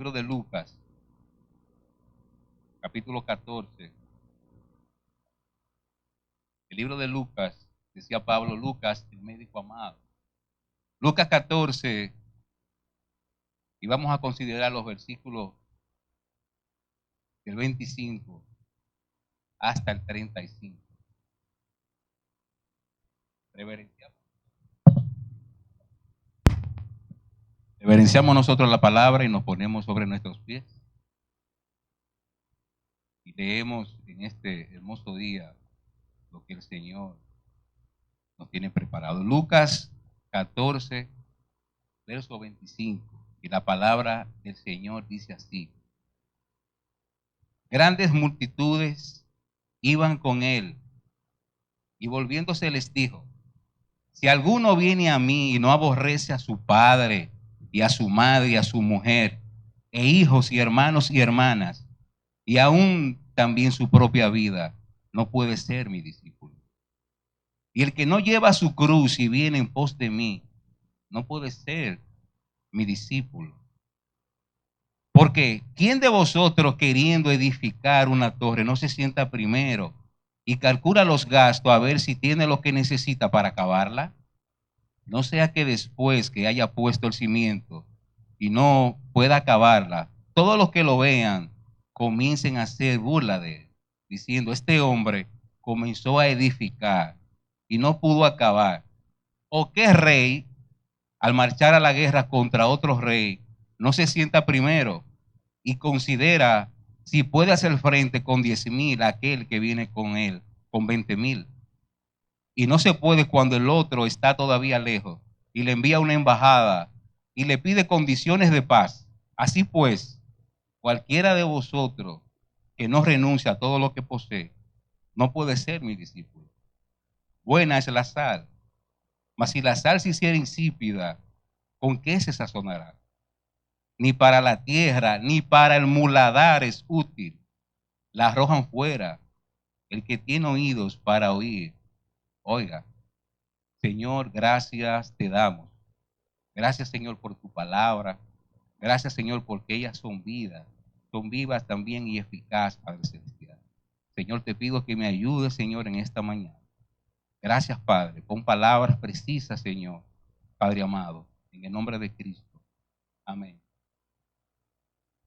Libro de Lucas, capítulo 14. El libro de Lucas, decía Pablo, Lucas, el médico amado. Lucas 14, y vamos a considerar los versículos del 25 hasta el 35. Reverenciamos nosotros la palabra y nos ponemos sobre nuestros pies. Y leemos en este hermoso día lo que el Señor nos tiene preparado. Lucas 14, verso 25. Y la palabra del Señor dice así: grandes multitudes iban con él, y volviéndose les dijo: si alguno viene a mí y no aborrece a su padre y a su madre y a su mujer, e hijos y hermanos y hermanas, y aún también su propia vida, no puede ser mi discípulo. Y el que no lleva su cruz y viene en pos de mí, no puede ser mi discípulo. Porque ¿quién de vosotros, queriendo edificar una torre, no se sienta primero y calcula los gastos a ver si tiene lo que necesita para acabarla? No sea que después que haya puesto el cimiento y no pueda acabarla, todos los que lo vean comiencen a hacer burla de él, diciendo: este hombre comenzó a edificar y no pudo acabar. ¿O qué rey, al marchar a la guerra contra otro rey, no se sienta primero y considera si puede hacer frente con 10,000 a aquel que viene con él con 20,000? Y no se puede cuando el otro está todavía lejos y le envía una embajada y le pide condiciones de paz. Así pues, cualquiera de vosotros que no renuncia a todo lo que posee, no puede ser mi discípulo. Buena es la sal, mas si la sal se hiciera insípida, ¿con qué se sazonará? Ni para la tierra, ni para el muladar es útil. La arrojan fuera. El que tiene oídos para oír, oiga. Señor, gracias te damos. Gracias, Señor, por tu palabra. Gracias, Señor, porque ellas son vivas también y eficaces, Padre Celestial. Señor, te pido que me ayudes, Señor, en esta mañana. Gracias, Padre, con palabras precisas, Señor, Padre amado, en el nombre de Cristo. Amén.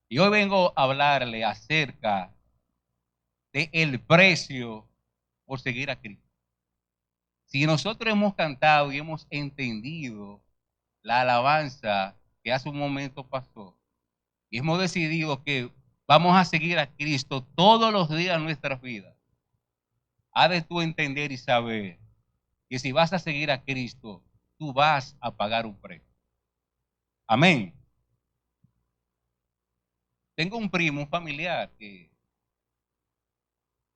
Y hoy vengo a hablarle acerca del precio por seguir a Cristo. Si nosotros hemos cantado y hemos entendido la alabanza que hace un momento pasó, y hemos decidido que vamos a seguir a Cristo todos los días de nuestras vidas, ha de tú entender y saber que si vas a seguir a Cristo, tú vas a pagar un precio. Amén. Tengo un primo, un familiar, que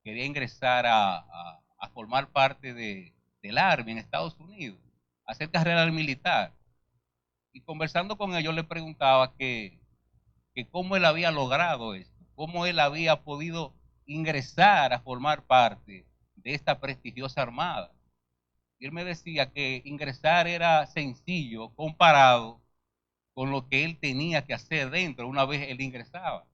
quería ingresar a formar parte del Army en Estados Unidos, hacer carrera militar. Y conversando con él, yo le preguntaba que cómo él había logrado esto, cómo él había podido ingresar a formar parte de esta prestigiosa armada. Y él me decía que ingresar era sencillo comparado con lo que él tenía que hacer dentro una vez él ingresaba.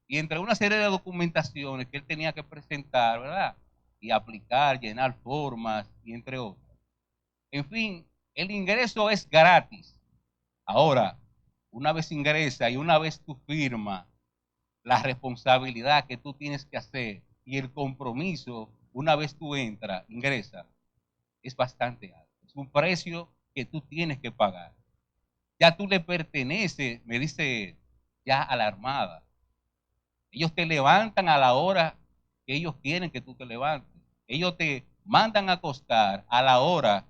Y entre una serie de documentaciones que él tenía que presentar, ¿verdad? Y aplicar, llenar formas y entre otras. En fin, el ingreso es gratis. Ahora, una vez ingresa y una vez tú firmas, la responsabilidad que tú tienes que hacer y el compromiso, una vez tú entras, ingresas, es bastante alto. Es un precio que tú tienes que pagar. Ya tú le perteneces, me dice, ya a la armada. Ellos te levantan a la hora que ellos quieren que tú te levantes. Ellos te mandan a acostar a la hora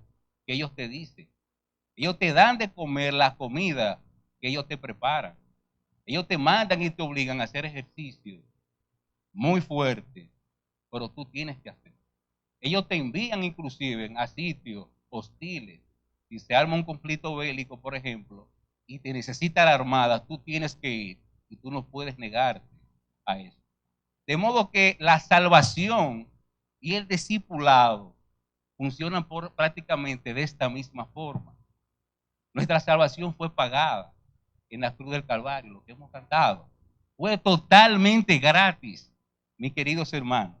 que ellos te dicen. Ellos te dan de comer la comida que ellos te preparan. Ellos te mandan y te obligan a hacer ejercicio muy fuerte, pero tú tienes que hacerlo. Ellos te envían inclusive a sitios hostiles. Si se arma un conflicto bélico, por ejemplo, y te necesita la armada, tú tienes que ir y tú no puedes negarte a eso. De modo que la salvación y el discipulado funcionan prácticamente de esta misma forma. Nuestra salvación fue pagada. en la cruz del Calvario, lo que hemos cantado. Fue totalmente gratis, mis queridos hermanos.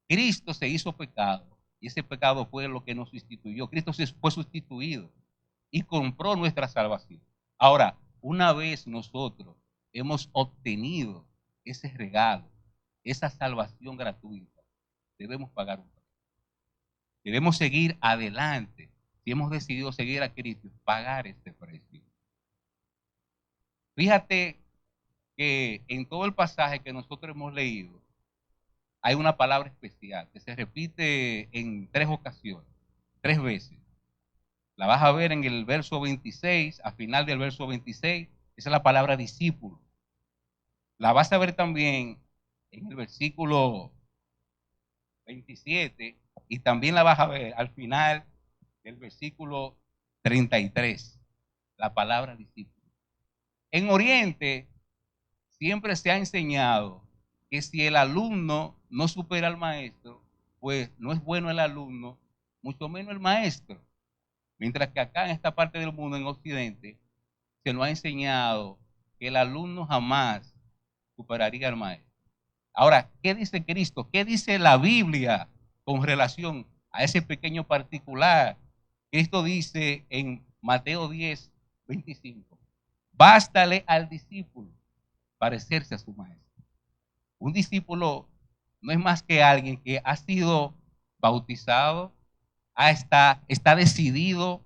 Cristo se hizo pecado y ese pecado fue lo que nos sustituyó. Cristo fue sustituido y compró nuestra salvación. Ahora, una vez nosotros hemos obtenido ese regalo, esa salvación gratuita, debemos pagar un precio. Debemos seguir adelante. Si hemos decidido seguir a Cristo, pagar este precio. Fíjate que en todo el pasaje que nosotros hemos leído, hay una palabra especial que se repite en 3 ocasiones, 3 veces. La vas a ver en el verso 26, al final del verso 26, esa es la palabra discípulo. La vas a ver también en el versículo 27 y también la vas a ver al final del versículo 33, la palabra discípulo. En Oriente siempre se ha enseñado que si el alumno no supera al maestro, pues no es bueno el alumno, mucho menos el maestro. Mientras que acá en esta parte del mundo, en Occidente, se nos ha enseñado que el alumno jamás superaría al maestro. Ahora, ¿qué dice Cristo? ¿Qué dice la Biblia con relación a ese pequeño particular? Cristo dice en Mateo 10, 25, bástale al discípulo parecerse a su maestro. Un discípulo no es más que alguien que ha sido bautizado, está decidido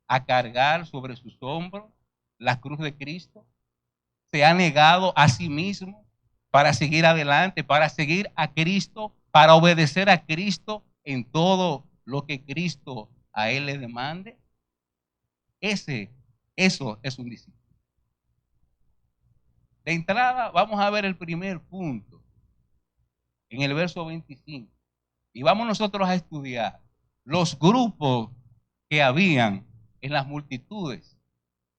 a cargar sobre sus hombros la cruz de Cristo, se ha negado a sí mismo para seguir adelante, para seguir a Cristo, para obedecer a Cristo en todo lo que Cristo a él le demande. Eso es un discípulo. De entrada, vamos a ver el primer punto en el verso 25. Y vamos nosotros a estudiar los grupos que habían en las multitudes,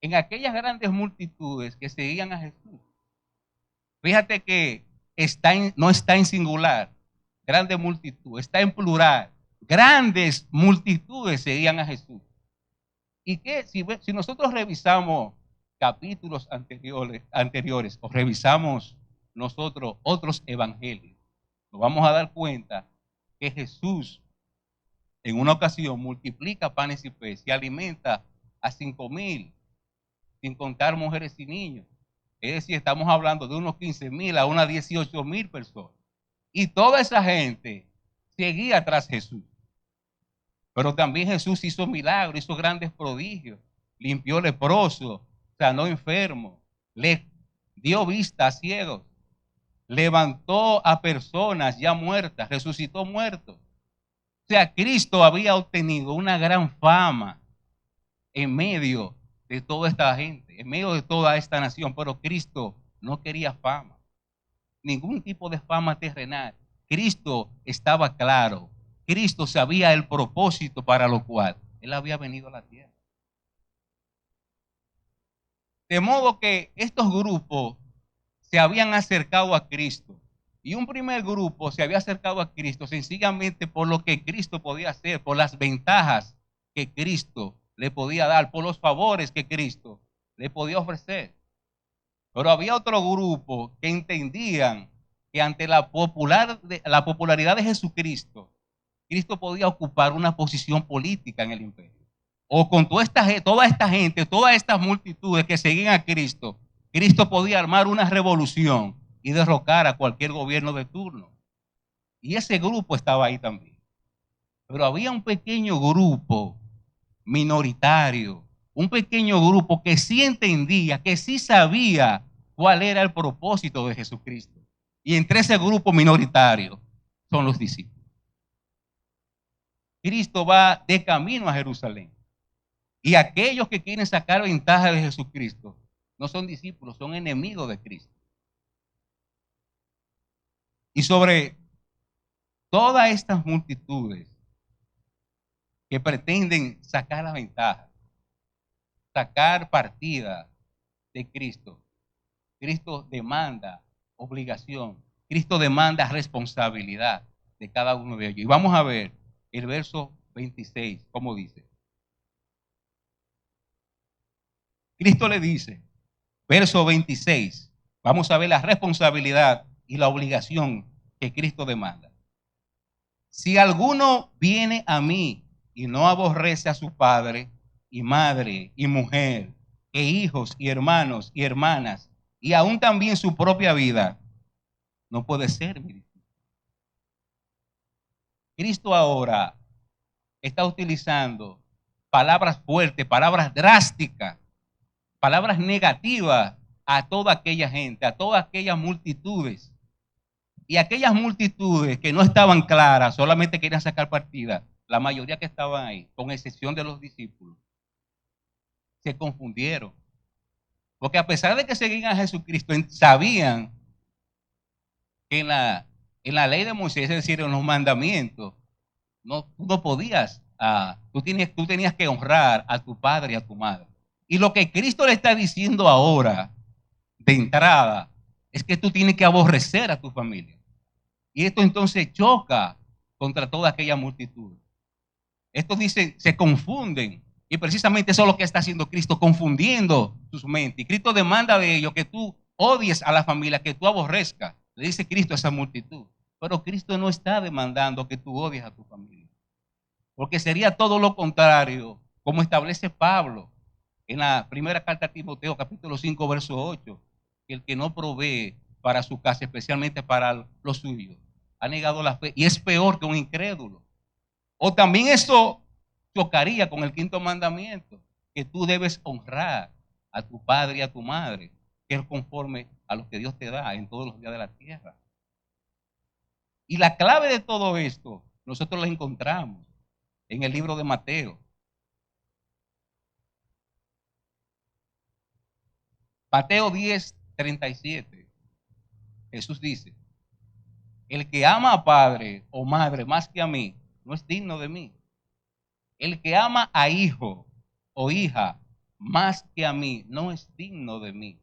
en aquellas grandes multitudes que seguían a Jesús. Fíjate que no está en singular, grande multitud, está en plural. Grandes multitudes seguían a Jesús. Y que si nosotros revisamos capítulos anteriores o revisamos nosotros otros evangelios, nos vamos a dar cuenta que Jesús en una ocasión multiplica panes y peces y alimenta a 5,000, sin contar mujeres y niños. Es decir, estamos hablando de unos 15,000 a unas 18,000 personas. Y toda esa gente seguía tras Jesús. Pero también Jesús hizo milagros, hizo grandes prodigios, limpió leprosos, sanó enfermos, le dio vista a ciegos, levantó a personas ya muertas, resucitó muertos. O sea, Cristo había obtenido una gran fama en medio de toda esta gente, en medio de toda esta nación, pero Cristo no quería fama, ningún tipo de fama terrenal. Cristo estaba claro, Cristo sabía el propósito para lo cual Él había venido a la tierra. De modo que estos grupos se habían acercado a Cristo. Y un primer grupo se había acercado a Cristo sencillamente por lo que Cristo podía hacer, por las ventajas que Cristo le podía dar, por los favores que Cristo le podía ofrecer. Pero había otro grupo que entendían que ante la popularidad de Jesucristo, Cristo podía ocupar una posición política en el imperio. O con toda esta gente, todas estas multitudes que seguían a Cristo, Cristo podía armar una revolución y derrocar a cualquier gobierno de turno. Y ese grupo estaba ahí también. Pero había un pequeño grupo minoritario, un pequeño grupo que sí entendía, que sí sabía cuál era el propósito de Jesucristo. Y entre ese grupo minoritario son los discípulos. Cristo va de camino a Jerusalén. Y aquellos que quieren sacar ventaja de Jesucristo no son discípulos, son enemigos de Cristo. Y sobre todas estas multitudes que pretenden sacar la ventaja, sacar partida de Cristo, Cristo demanda obligación, Cristo demanda responsabilidad de cada uno de ellos. Y vamos a ver el verso 26, cómo dice. Cristo le dice, Verso 26. Vamos a ver la responsabilidad y la obligación que Cristo demanda. Si alguno viene a mí y no aborrece a su padre y madre y mujer, e hijos y hermanos y hermanas, y aún también su propia vida, no puede ser mi discípulo. Cristo ahora está utilizando palabras fuertes, palabras drásticas, palabras negativas a toda aquella gente, a todas aquellas multitudes. Y aquellas multitudes que no estaban claras, solamente querían sacar partida, la mayoría que estaban ahí, con excepción de los discípulos, se confundieron. Porque a pesar de que seguían a Jesucristo, sabían que en la ley de Moisés, es decir, en los mandamientos, tú no podías, tú tenías que honrar a tu padre y a tu madre. Y lo que Cristo le está diciendo ahora, de entrada, es que tú tienes que aborrecer a tu familia. Y esto entonces choca contra toda aquella multitud. Estos dicen, se confunden. Y precisamente eso es lo que está haciendo Cristo, confundiendo sus mentes. Y Cristo demanda de ellos que tú odies a la familia, que tú aborrezcas. Le dice Cristo a esa multitud. Pero Cristo no está demandando que tú odies a tu familia. Porque sería todo lo contrario, como establece Pablo en la primera carta a Timoteo, capítulo 5, verso 8. Que el que no provee para su casa, especialmente para los suyos, ha negado la fe y es peor que un incrédulo. O también eso chocaría con el quinto mandamiento, que tú debes honrar a tu padre y a tu madre, que es conforme a lo que Dios te da en todos los días de la tierra. Y la clave de todo esto, nosotros la encontramos en el libro de Mateo. Mateo 10:37. Jesús dice, el que ama a padre o madre más que a mí, no es digno de mí. El que ama a hijo o hija más que a mí, no es digno de mí.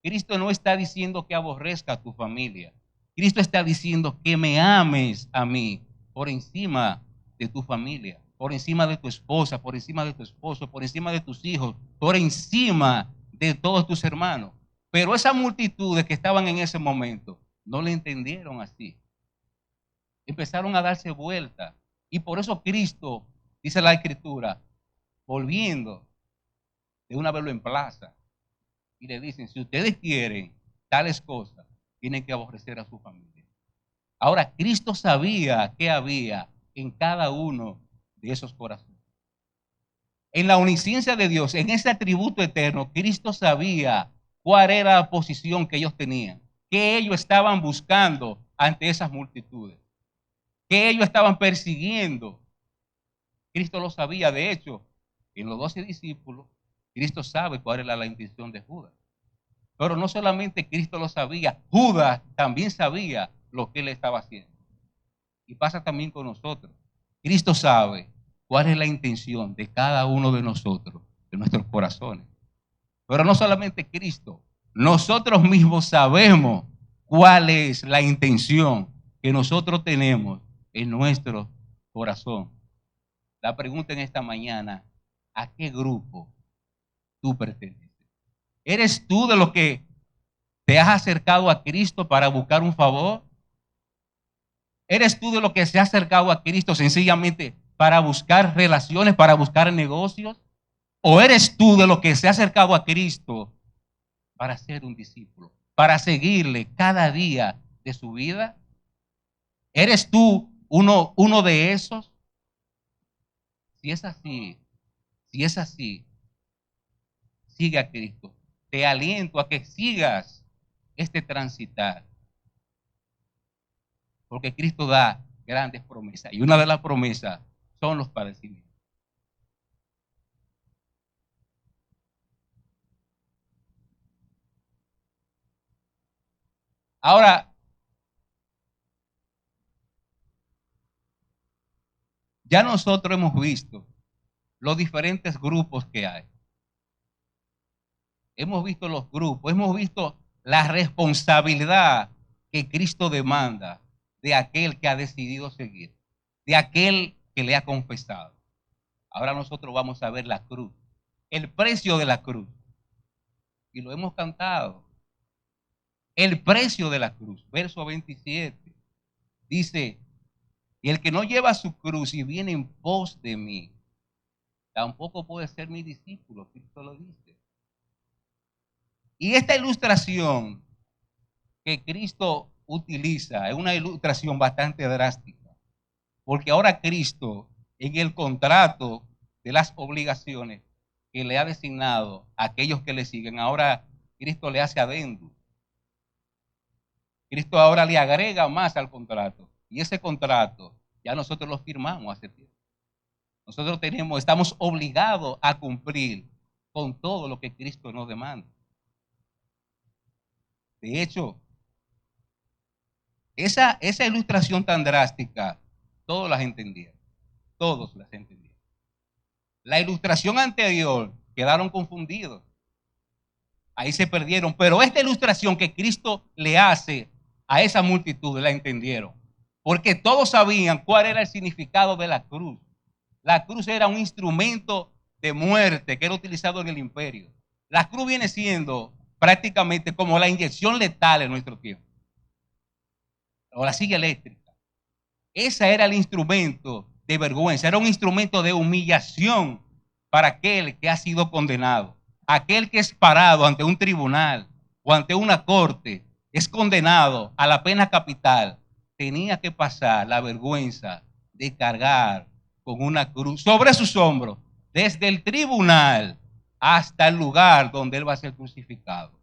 Cristo no está diciendo que aborrezca a tu familia. Cristo está diciendo que me ames a mí por encima de tu familia, por encima de tu esposa, por encima de tu esposo, por encima de tus hijos, por encima de todos tus hermanos. Pero esas multitudes que estaban en ese momento no le entendieron así. Empezaron a darse vuelta. Y por eso Cristo, dice la Escritura, volviendo, de una vez lo emplaza. Y le dicen, si ustedes quieren tales cosas, tienen que aborrecer a su familia. Ahora, Cristo sabía qué había en cada uno de esos corazones. En la omnisciencia de Dios, en ese atributo eterno, Cristo sabía cuál era la posición que ellos tenían, qué ellos estaban buscando ante esas multitudes, qué ellos estaban persiguiendo. Cristo lo sabía. De hecho, en los 12 discípulos, Cristo sabe cuál era la intención de Judas. Pero no solamente Cristo lo sabía, Judas también sabía lo que él estaba haciendo. Y pasa también con nosotros. Cristo sabe cuál es la intención de cada uno de nosotros, de nuestros corazones. Pero no solamente Cristo, nosotros mismos sabemos cuál es la intención que nosotros tenemos en nuestro corazón. La pregunta en esta mañana, ¿a qué grupo tú perteneces? ¿Eres tú de los que te has acercado a Cristo para buscar un favor? ¿Eres tú de los que se ha acercado a Cristo sencillamente para buscar relaciones, para buscar negocios? ¿O eres tú de los que se ha acercado a Cristo para ser un discípulo, para seguirle cada día de su vida? ¿Eres tú uno de esos? Si es así, si es así, sigue a Cristo. Te aliento a que sigas este transitar. Porque Cristo da grandes promesas. Y una de las promesas son los padecimientos. Ahora, ya nosotros hemos visto los diferentes grupos que hay. Hemos visto los grupos, hemos visto la responsabilidad que Cristo demanda de aquel que ha decidido seguir, de aquel que le ha confesado. Ahora nosotros vamos a ver la cruz, el precio de la cruz. y lo hemos cantado. El precio de la cruz, verso 27, dice, y el que no lleva su cruz y viene en pos de mí, tampoco puede ser mi discípulo, Cristo lo dice. Y esta ilustración que Cristo utiliza es una ilustración bastante drástica, porque ahora Cristo, en el contrato de las obligaciones que le ha designado a aquellos que le siguen, ahora Cristo le hace adendum. Cristo ahora le agrega más al contrato. Y ese contrato ya nosotros lo firmamos hace tiempo. Nosotros estamos obligados a cumplir con todo lo que Cristo nos demanda. De hecho, esa ilustración tan drástica, todos las entendieron. Todos las entendieron. La ilustración anterior quedaron confundidos. Ahí se perdieron. Pero esta ilustración que Cristo le hace a esa multitud la entendieron. Porque todos sabían cuál era el significado de la cruz. La cruz era un instrumento de muerte que era utilizado en el imperio. La cruz viene siendo prácticamente como la inyección letal en nuestro tiempo. O la silla eléctrica. Ese era el instrumento de vergüenza. Era un instrumento de humillación para aquel que ha sido condenado. Aquel que es parado ante un tribunal o ante una corte, es condenado a la pena capital, tenía que pasar la vergüenza de cargar con una cruz sobre sus hombros, desde el tribunal hasta el lugar donde él va a ser crucificado.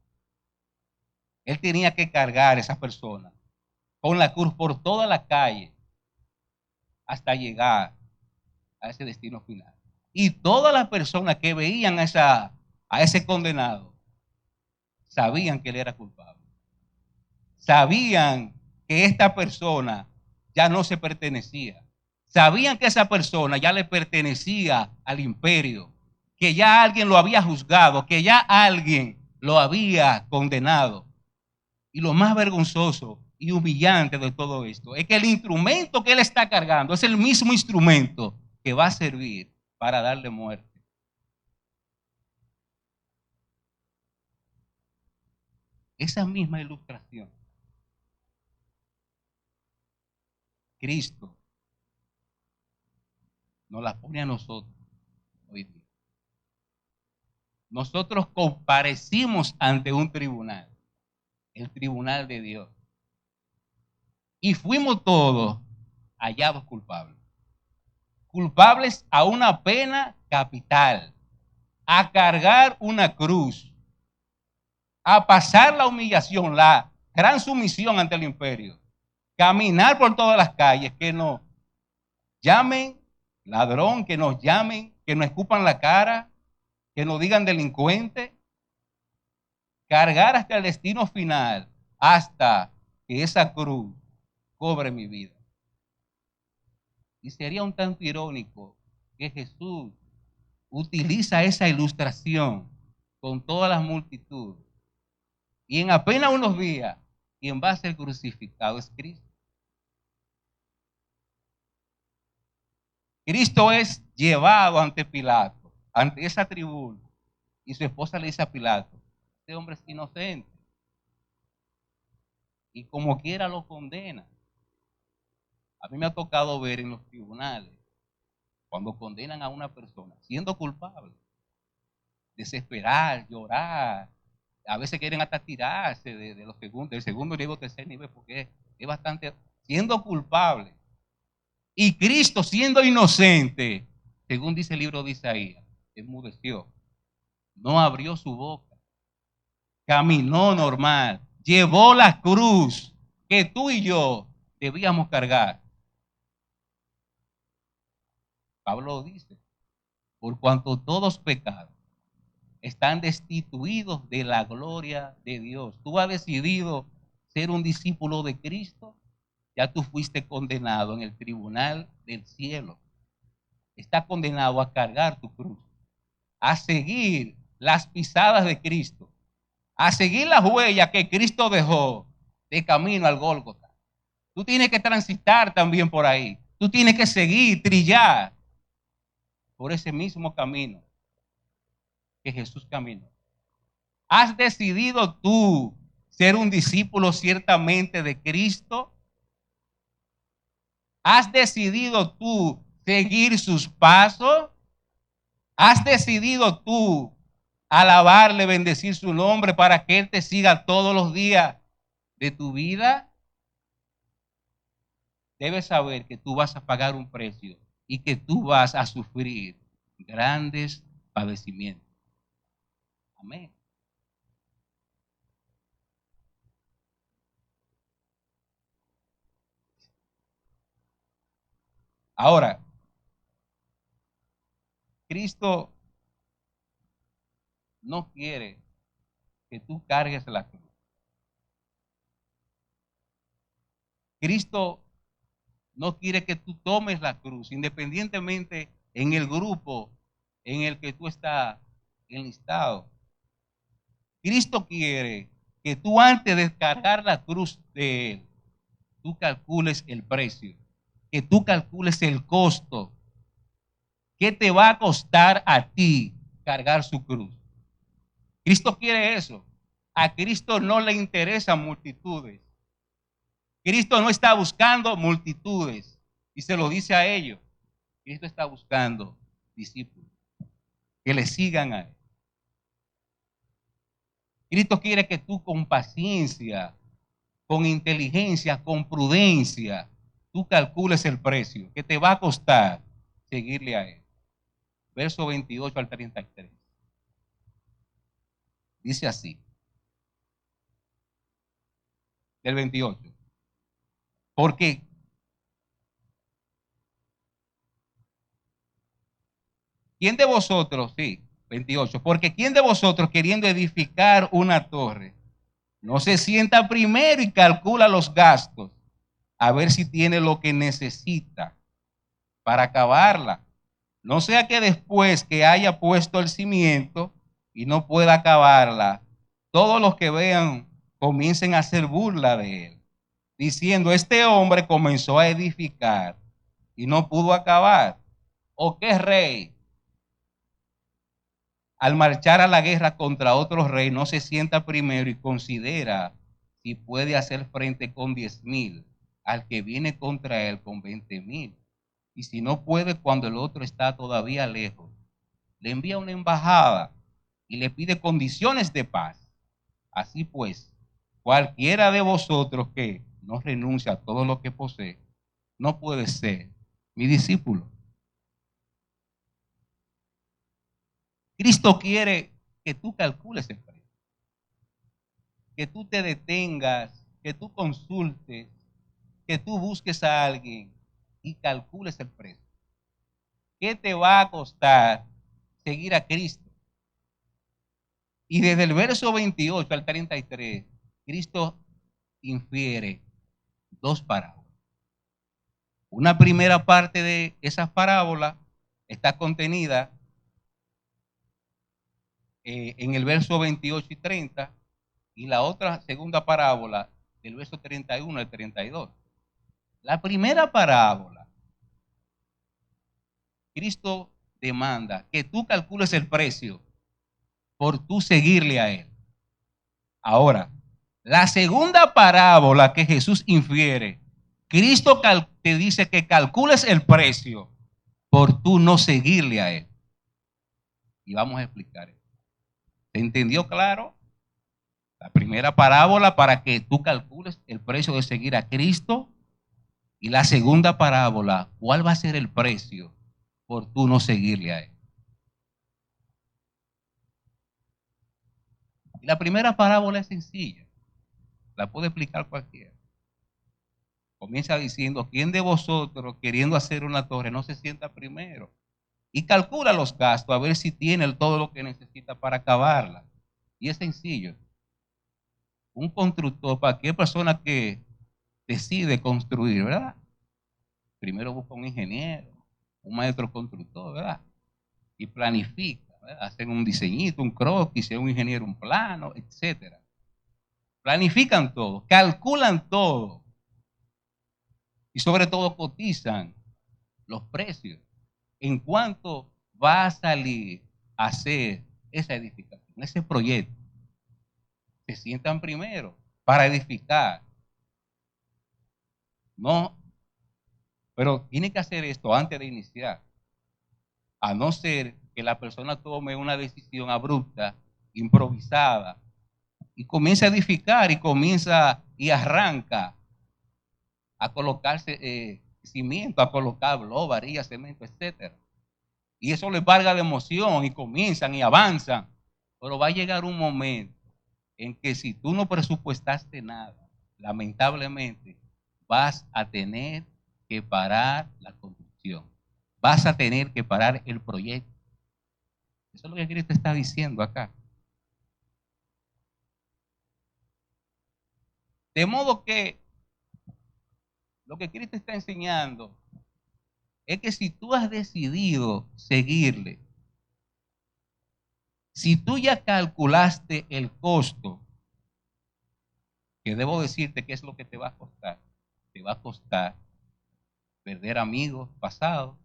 Él tenía que cargar a esa persona con la cruz por toda la calle hasta llegar a ese destino final. Y todas las personas que veían a ese condenado sabían que él era culpable. Sabían que esta persona ya no se pertenecía. Sabían que esa persona ya le pertenecía al imperio, que ya alguien lo había juzgado, que ya alguien lo había condenado. Y lo más vergonzoso y humillante de todo esto es que el instrumento que él está cargando es el mismo instrumento que va a servir para darle muerte. Esa misma ilustración, Cristo nos la pone a nosotros hoy día. Nosotros comparecimos ante un tribunal, el tribunal de Dios, y fuimos todos hallados culpables. Culpables a una pena capital, a cargar una cruz, a pasar la humillación, la gran sumisión ante el imperio, caminar por todas las calles, que nos llamen ladrón, que nos llamen, que nos escupan la cara, que nos digan delincuente, cargar hasta el destino final, hasta que esa cruz cobre mi vida. Y sería un tanto irónico que Jesús utiliza esa ilustración con todas las multitudes. Y en apenas unos días, quien va a ser crucificado es Cristo. Cristo es llevado ante Pilato, ante esa tribuna, y su esposa le dice a Pilato, este hombre es inocente. Y como quiera lo condena. A mí me ha tocado ver en los tribunales, cuando condenan a una persona, siendo culpable, desesperar, llorar, a veces quieren hasta tirarse de los segundos, del segundo nivel, tercer nivel, porque es bastante, siendo culpable. Y Cristo, siendo inocente, según dice el libro de Isaías, enmudeció, no abrió su boca, caminó normal, llevó la cruz que tú y yo debíamos cargar. Pablo dice, por cuanto todos pecaron, están destituidos de la gloria de Dios. Tú has decidido ser un discípulo de Cristo, ya tú fuiste condenado en el tribunal del cielo. Estás condenado a cargar tu cruz, a seguir las pisadas de Cristo, a seguir las huellas que Cristo dejó de camino al Gólgota. Tú tienes que transitar también por ahí. Tú tienes que seguir, trillar por ese mismo camino que Jesús caminó. ¿Has decidido tú ser un discípulo ciertamente de Cristo? ¿Has decidido tú seguir sus pasos? ¿Has decidido tú alabarle, bendecir su nombre para que Él te siga todos los días de tu vida? Debes saber que tú vas a pagar un precio y que tú vas a sufrir grandes padecimientos. Amén. Ahora, Cristo no quiere que tú cargues la cruz. Cristo no quiere que tú tomes la cruz, independientemente en el grupo en el que tú estás enlistado. Cristo quiere que tú antes de cargar la cruz de Él, tú calcules el precio, que tú calcules el costo, que te va a costar a ti cargar su cruz. Cristo quiere eso. A Cristo no le interesan multitudes. Cristo no está buscando multitudes y se lo dice a ellos. Cristo está buscando discípulos que le sigan a Él. Cristo quiere que tú con paciencia, con inteligencia, con prudencia, tú calcules el precio que te va a costar seguirle a Él. Verso 28 al 33. Dice así, del 28. Porque ¿quién de vosotros, sí, 28, porque quién de vosotros queriendo edificar una torre, no se sienta primero y calcula los gastos, a ver si tiene lo que necesita para acabarla? No sea que después que haya puesto el cimiento y no pueda acabarla, todos los que vean comiencen a hacer burla de él, diciendo, este hombre comenzó a edificar y no pudo acabar. ¿O qué rey, al marchar a la guerra contra otro rey, no se sienta primero y considera si puede hacer frente con 10,000 al que viene contra él con 20,000? Y si no puede cuando el otro está todavía lejos, le envía una embajada y le pide condiciones de paz. Así pues, cualquiera de vosotros que no renuncia a todo lo que posee, no puede ser mi discípulo. Cristo quiere que tú calcules el precio, que tú te detengas, que tú consultes, que tú busques a alguien y calcules el precio. ¿Qué te va a costar seguir a Cristo? Y desde el verso 28 al 33, Cristo infiere dos parábolas. Una primera parte de esas parábolas está contenida en el verso 28 y 30, y la otra segunda parábola del verso 31 al 32. La primera parábola, Cristo demanda que tú calcules el precio por tú seguirle a Él. Ahora, la segunda parábola que Jesús infiere, Cristo te dice que calcules el precio por tú no seguirle a Él. Y vamos a explicar eso. ¿Se entendió claro? La primera parábola para que tú calcules el precio de seguir a Cristo. Y la segunda parábola, ¿cuál va a ser el precio por tú no seguirle a Él? Y la primera parábola es sencilla, la puede explicar cualquiera. Comienza diciendo, ¿quién de vosotros queriendo hacer una torre no se sienta primero y calcula los gastos a ver si tiene todo lo que necesita para acabarla? Y es sencillo. Un constructor, cualquier persona que decide construir, ¿verdad? Primero busca un ingeniero, un maestro constructor, ¿verdad? Y planifica, ¿verdad? Hacen un diseñito, un croquis, un ingeniero un plano, etcétera. Planifican todo, calculan todo y sobre todo cotizan los precios en cuánto va a salir a hacer esa edificación, ese proyecto. Se sientan primero para edificar. No, pero tiene que hacer esto antes de iniciar. A no ser que la persona tome una decisión abrupta, improvisada, y comienza a edificar y comienza y arranca a colocarse cimiento, a colocar bloc, varilla, cemento, etcétera. Y eso les valga de emoción y comienzan y avanzan. Pero va a llegar un momento en que si tú no presupuestaste nada, lamentablemente vas a tener que parar la construcción. Vas a tener que parar el proyecto. Eso es lo que Cristo está diciendo acá. De modo que lo que Cristo está enseñando es que si tú has decidido seguirle, si tú ya calculaste el costo, que debo decirte qué es lo que te va a costar. Te va a costar perder amigos pasados,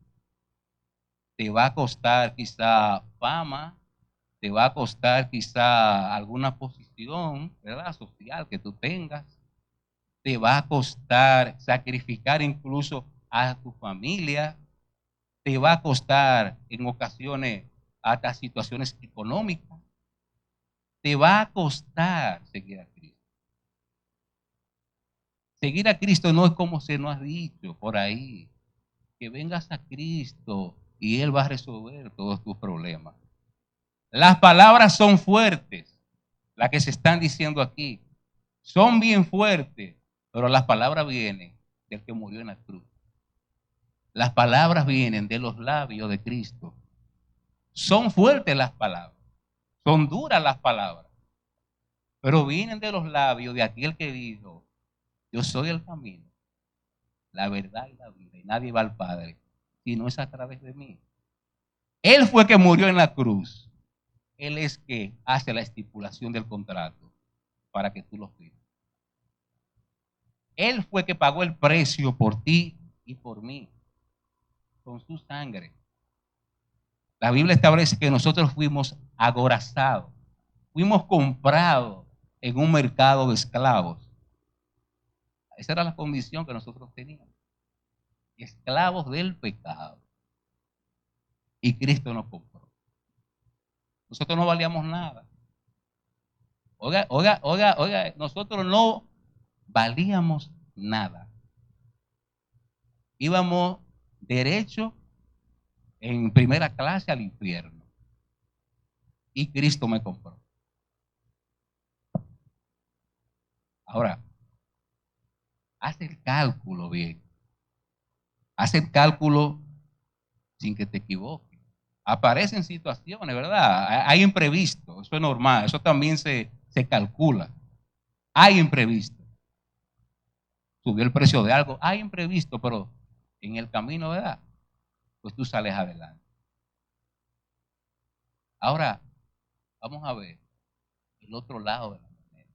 te va a costar quizá fama, te va a costar quizá alguna posición, ¿verdad?, social que tú tengas, te va a costar sacrificar incluso a tu familia, te va a costar en ocasiones hasta situaciones económicas, te va a costar seguir a Cristo. Seguir a Cristo no es como se nos ha dicho por ahí, que vengas a Cristo y Él va a resolver todos tus problemas. Las palabras son fuertes, las que se están diciendo aquí. Son bien fuertes, pero las palabras vienen del que murió en la cruz. Las palabras vienen de los labios de Cristo. Son fuertes las palabras, son duras las palabras, pero vienen de los labios de aquel que dijo, yo soy el camino, la verdad y la vida, y nadie va al Padre si no es a través de mí. Él fue que murió en la cruz. Él es que hace la estipulación del contrato para que tú lo firmes. Él fue que pagó el precio por ti y por mí, con su sangre. La Biblia establece que nosotros fuimos agorazados, fuimos comprados en un mercado de esclavos. Esa era la condición que nosotros teníamos. Esclavos del pecado. Y Cristo nos compró. Nosotros no valíamos nada. Oiga, nosotros no valíamos nada. Íbamos derecho en primera clase al infierno. Y Cristo me compró. Ahora, haz el cálculo bien. Haz el cálculo sin que te equivoques. Aparecen situaciones, ¿verdad? Hay imprevistos, eso es normal, eso también se calcula. Hay imprevisto. Subió el precio de algo, hay imprevisto, pero en el camino, ¿verdad? Pues tú sales adelante. Ahora, vamos a ver el otro lado de la moneda.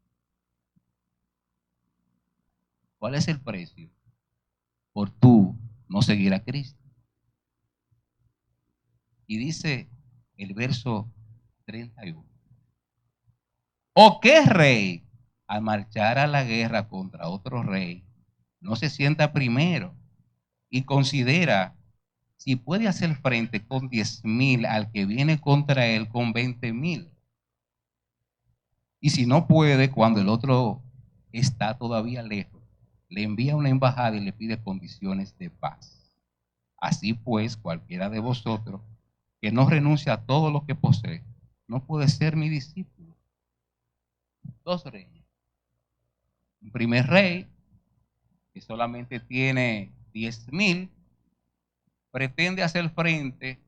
¿Cuál es el precio por tú no seguir a Cristo? Y dice el verso 31. ¿O qué rey, al marchar a la guerra contra otro rey, no se sienta primero y considera si puede hacer frente con 10,000 al que viene contra él con 20,000? Y si no puede, cuando el otro está todavía lejos, le envía una embajada y le pide condiciones de paz. Así pues, cualquiera de vosotros que no renuncia a todo lo que posee, no puede ser mi discípulo. Dos reyes. Un primer rey que solamente tiene 10,000, pretende hacer frente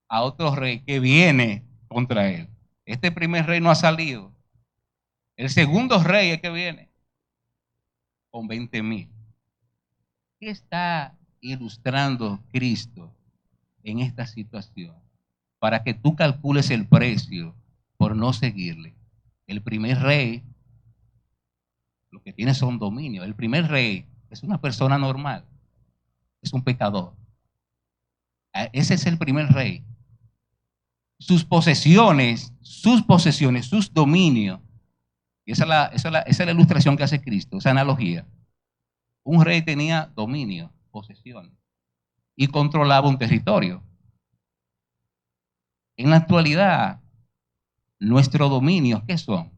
a otro rey que viene contra él. Este primer rey no ha salido. El segundo rey es que viene con 20,000. ¿Qué está ilustrando Cristo en esta situación? Para que tú calcules el precio por no seguirle. El primer rey, lo que tiene son dominio. El primer rey es una persona normal, es un pecador. Ese es el primer rey. Sus posesiones, sus dominios Y esa es la ilustración que hace Cristo, esa analogía. Un rey tenía dominio, posesión, y controlaba un territorio. En la actualidad, nuestros dominios, ¿qué son?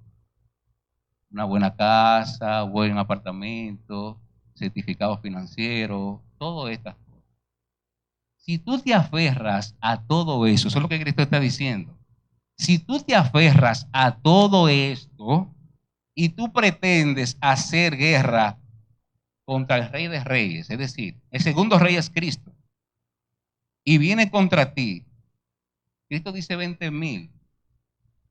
Una buena casa, buen apartamento, certificado financiero, todas estas cosas. Si tú te aferras a todo eso, eso es lo que Cristo está diciendo. Si tú te aferras a todo esto y tú pretendes hacer guerra contra el Rey de Reyes, es decir, el segundo rey es Cristo, y viene contra ti, Cristo dice 20,000.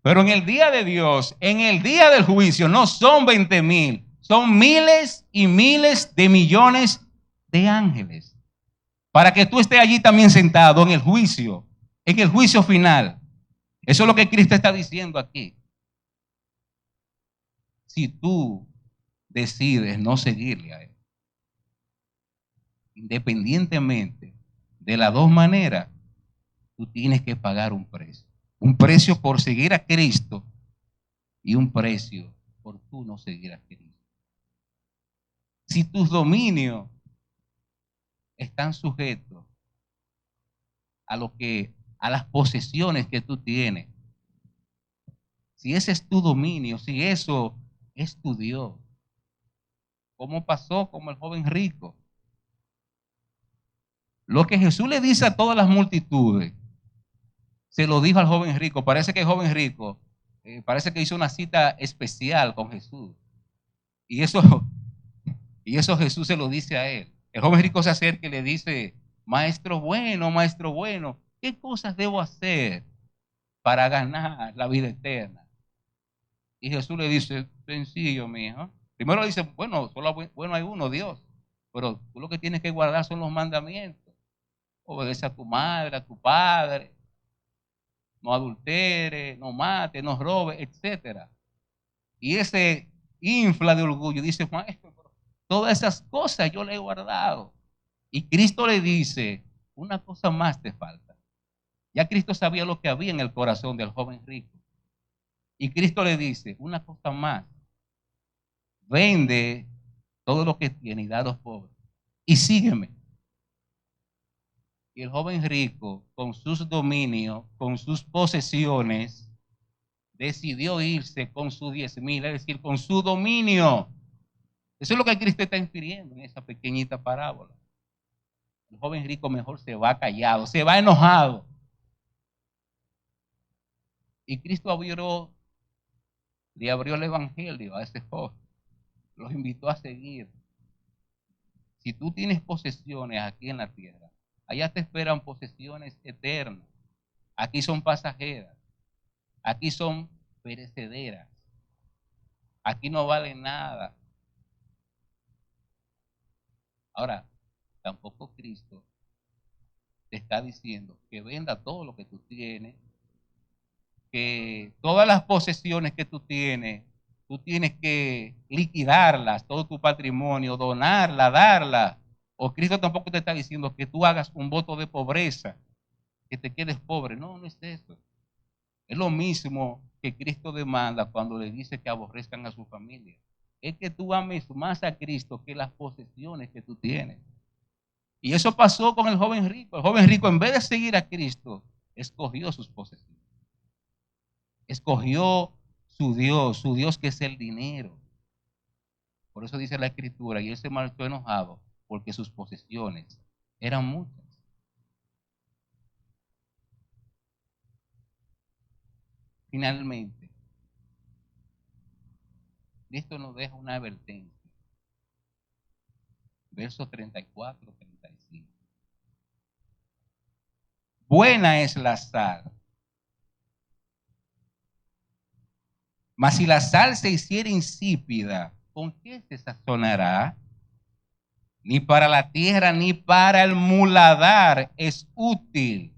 Pero en el día de Dios, en el día del juicio, no son 20,000, son miles y miles de millones de ángeles. Para que tú estés allí también sentado en el juicio final. Eso es lo que Cristo está diciendo aquí. Si tú decides no seguirle a Él, independientemente de las dos maneras, tú tienes que pagar un precio. Un precio por seguir a Cristo y un precio por tú no seguir a Cristo. Si tus dominios están sujetos a las posesiones que tú tienes, si ese es tu dominio, si eso es tu Dios, ¿cómo pasó como el joven rico? Lo que Jesús le dice a todas las multitudes, se lo dijo al joven rico. Parece que el joven rico, parece que hizo una cita especial con Jesús. Y eso, y eso Jesús se lo dice a él. El joven rico se acerca y le dice, maestro bueno, ¿qué cosas debo hacer para ganar la vida eterna? Y Jesús le dice, sencillo, mi hijo. Primero dice, bueno, solo bueno hay uno, Dios. Pero tú lo que tienes que guardar son los mandamientos. Obedece a tu madre, a tu padre. No adultere, no mate, no robe, etcétera. Y ese infla de orgullo dice, maestro, todas esas cosas yo le he guardado. Y Cristo le dice, una cosa más te falta. Ya Cristo sabía lo que había en el corazón del joven rico. Y Cristo le dice, una cosa más, vende todo lo que tiene y da a los pobres. Y sígueme. Y el joven rico, con sus dominios, con sus posesiones, decidió irse con sus 10,000, es decir, con su dominio. Eso es lo que Cristo está infiriendo en esa pequeñita parábola. El joven rico mejor se va callado, se va enojado. Y Cristo le abrió el evangelio a ese joven. Los invitó a seguir. Si tú tienes posesiones aquí en la tierra, allá te esperan posesiones eternas. Aquí son pasajeras. Aquí son perecederas. Aquí no vale nada. Ahora, tampoco Cristo te está diciendo que venda todo lo que tú tienes, que todas las posesiones que tú tienes que liquidarlas, todo tu patrimonio, donarla, darla. O Cristo tampoco te está diciendo que tú hagas un voto de pobreza, que te quedes pobre. No, no es eso. Es lo mismo que Cristo demanda cuando le dice que aborrezcan a su familia. Es que tú ames más a Cristo que las posesiones que tú tienes. Y eso pasó con el joven rico. El joven rico, en vez de seguir a Cristo, escogió sus posesiones. Escogió su Dios que es el dinero. Por eso dice la Escritura, y él se marchó enojado, porque sus posesiones eran muchas. Finalmente, Cristo nos deja una advertencia. Versos 34, 35. Buena es la sal, mas si la sal se hiciera insípida, ¿con qué se sazonará? Ni para la tierra ni para el muladar es útil.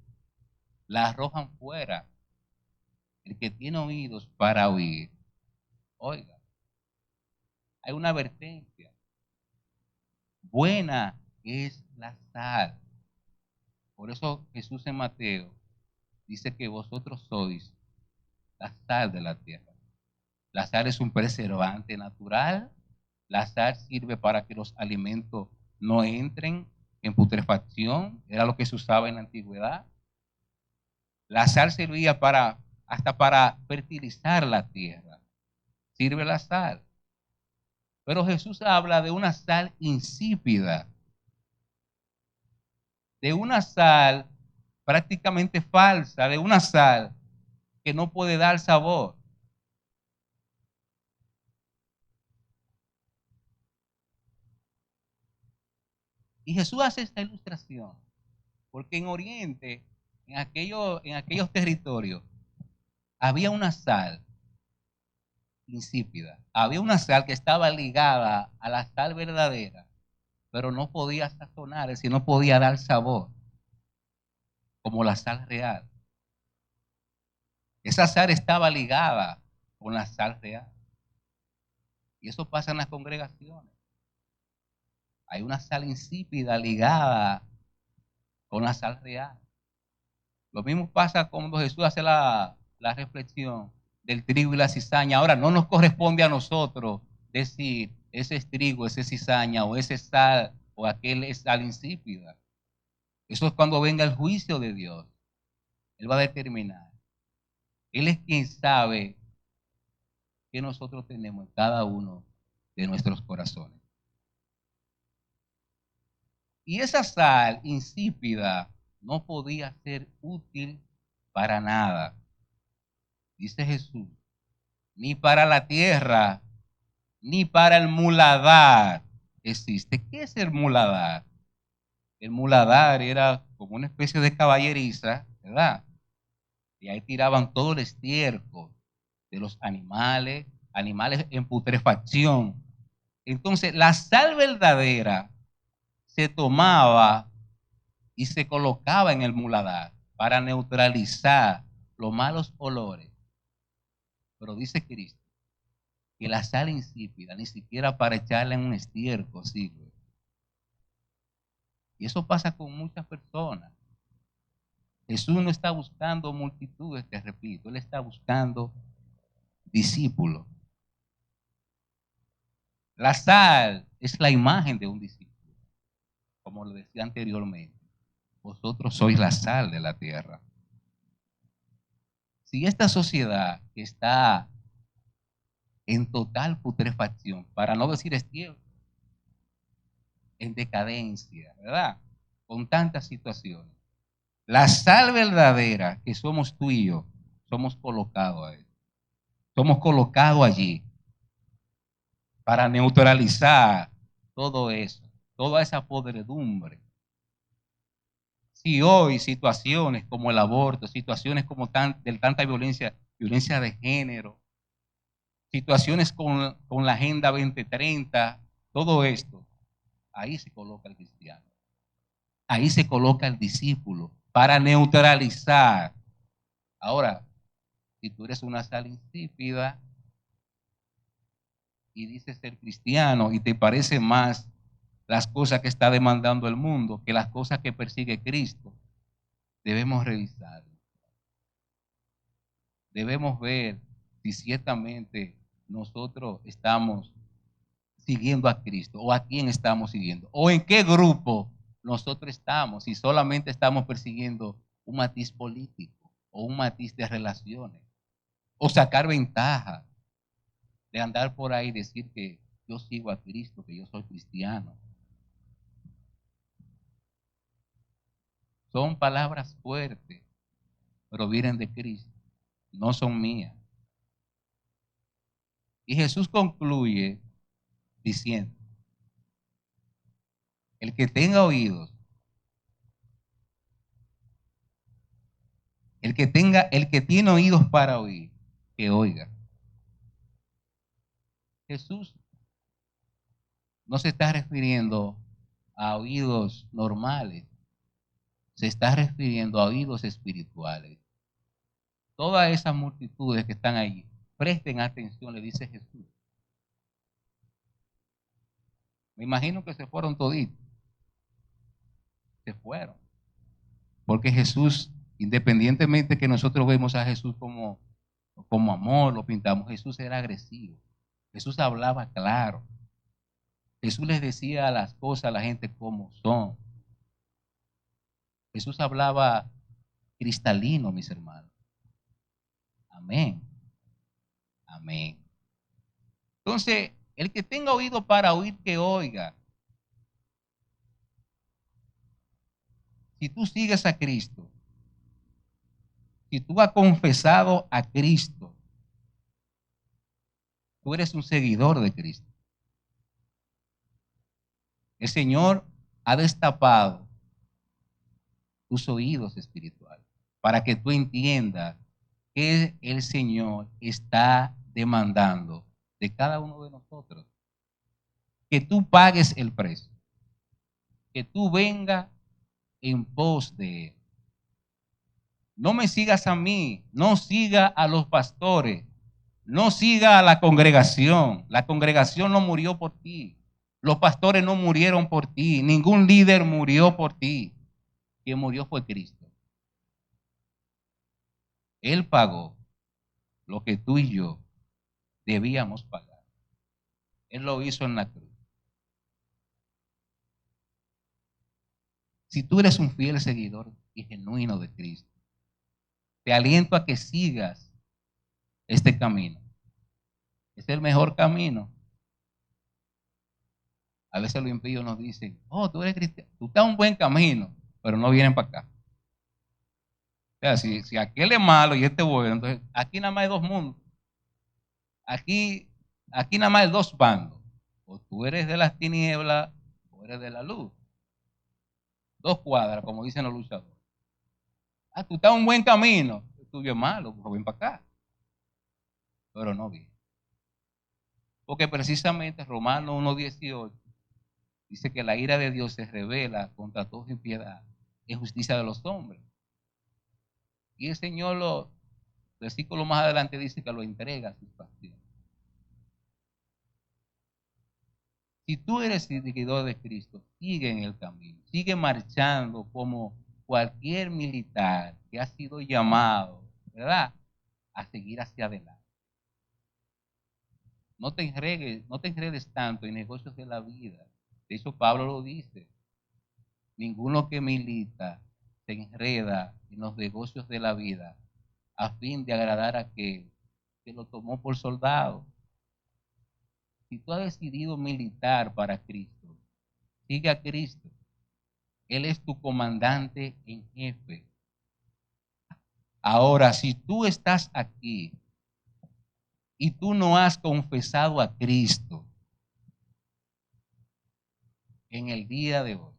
La arrojan fuera. El que tiene oídos para oír, oiga, hay una advertencia. Buena es la sal. Por eso Jesús en Mateo dice que vosotros sois la sal de la tierra. La sal es un preservante natural. La sal sirve para que los alimentos no entren en putrefacción. Era lo que se usaba en la antigüedad. La sal servía hasta para fertilizar la tierra. Sirve la sal. Pero Jesús habla de una sal insípida, de una sal prácticamente falsa, de una sal que no puede dar sabor. Y Jesús hace esta ilustración, porque en Oriente, en aquellos territorios, había una sal insípida, había una sal que estaba ligada a la sal verdadera, pero no podía sazonar, es decir, no podía dar sabor, como la sal real. Esa sal estaba ligada con la sal real. Y eso pasa en las congregaciones. Hay una sal insípida ligada con la sal real. Lo mismo pasa cuando Jesús hace la reflexión del trigo y la cizaña. Ahora, no nos corresponde a nosotros decir ese es trigo, ese es cizaña, o ese es sal, o aquel es sal insípida. Eso es cuando venga el juicio de Dios. Él va a determinar. Él es quien sabe que nosotros tenemos en cada uno de nuestros corazones. Y esa sal insípida no podía ser útil para nada, dice Jesús, ni para la tierra, ni para el muladar existe. ¿Qué es el muladar? El muladar era como una especie de caballeriza, ¿verdad? Y ahí tiraban todo el estiércol de los animales, animales en putrefacción. Entonces, la sal verdadera se tomaba y se colocaba en el muladar para neutralizar los malos olores. Pero dice Cristo que la sal insípida ni siquiera para echarla en un estiércol sirve. Y eso pasa con muchas personas. Jesús no está buscando multitudes, te repito, Él está buscando discípulos. La sal es la imagen de un discípulo, como lo decía anteriormente. Vosotros sois la sal de la tierra. Si esta sociedad está en total putrefacción, para no decir estiércol, en decadencia, ¿verdad? Con tantas situaciones. La sal verdadera que somos tú y yo, somos colocados ahí. Somos colocados allí para neutralizar todo eso, toda esa podredumbre. Si hoy situaciones como el aborto, situaciones como de tanta violencia, violencia de género, situaciones con la Agenda 2030, todo esto, ahí se coloca el cristiano. Ahí se coloca el discípulo para neutralizar. Ahora, si tú eres una sal insípida y dices ser cristiano y te parece más las cosas que está demandando el mundo que las cosas que persigue Cristo, debemos revisar. Debemos ver si ciertamente nosotros estamos siguiendo a Cristo o a quién estamos siguiendo o en qué grupo nosotros estamos, si solamente estamos persiguiendo un matiz político o un matiz de relaciones o sacar ventaja de andar por ahí y decir que yo sigo a Cristo, que yo soy cristiano. Son palabras fuertes, pero vienen de Cristo, no son mías. Y Jesús concluye diciendo, el que tenga oídos, el que tiene oídos para oír, que oiga. Jesús no se está refiriendo a oídos normales, se está refiriendo a oídos espirituales. Todas esas multitudes que están ahí, presten atención, le dice Jesús. Me imagino que se fueron toditos. Se fueron. Porque Jesús, independientemente que nosotros vemos a Jesús como como amor lo pintamos. Jesús era agresivo. Jesús hablaba claro. Jesús les decía las cosas a la gente como son. Jesús hablaba cristalino, mis hermanos. Amén. Amén. Entonces, el que tenga oído para oír, que oiga. Si tú sigues a Cristo, si tú has confesado a Cristo, tú eres un seguidor de Cristo. El Señor ha destapado tus oídos espirituales para que tú entiendas que el Señor está demandando de cada uno de nosotros. Que tú pagues el precio. Que tú vengas en pos de Él. No me sigas a mí, no siga a los pastores, no siga a la congregación. La congregación no murió por ti. Los pastores no murieron por ti. Ningún líder murió por ti. Quien murió fue Cristo. Él pagó lo que tú y yo debíamos pagar. Él lo hizo en la cruz. Si tú eres un fiel seguidor y genuino de Cristo, te aliento a que sigas este camino. Es el mejor camino. A veces los impíos nos dicen, oh, tú eres cristiano, tú estás en un buen camino, pero no vienen para acá. O sea, si aquel es malo y este es bueno, entonces aquí nada más hay dos mundos. Aquí nada más hay dos bandos. O tú eres de las tinieblas o eres de la luz. Dos cuadras, como dicen los luchadores. Ah, tú estás en un buen camino, el tuyo es malo, pues ven para acá. Pero no viene. Porque precisamente Romanos 1:18 dice que la ira de Dios se revela contra toda impiedad en justicia de los hombres. Y el Señor, el versículo más adelante dice que lo entrega a sus pasiones. Si tú eres seguidor de Cristo, sigue en el camino, sigue marchando como cualquier militar que ha sido llamado, ¿verdad?, a seguir hacia adelante. No te enredes tanto en negocios de la vida. De hecho, Pablo lo dice. Ninguno que milita se enreda en los negocios de la vida a fin de agradar a aquel que lo tomó por soldado. Si tú has decidido militar para Cristo, sigue a Cristo. Él es tu comandante en jefe. Ahora, si tú estás aquí y tú no has confesado a Cristo en el día de hoy,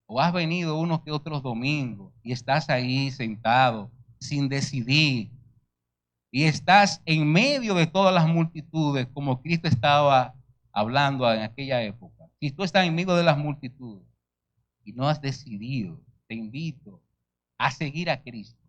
o has venido unos que otros domingos y estás ahí sentado sin decidir, y estás en medio de todas las multitudes, como Cristo estaba hablando en aquella época. Si tú estás en medio de las multitudes y no has decidido, te invito a seguir a Cristo.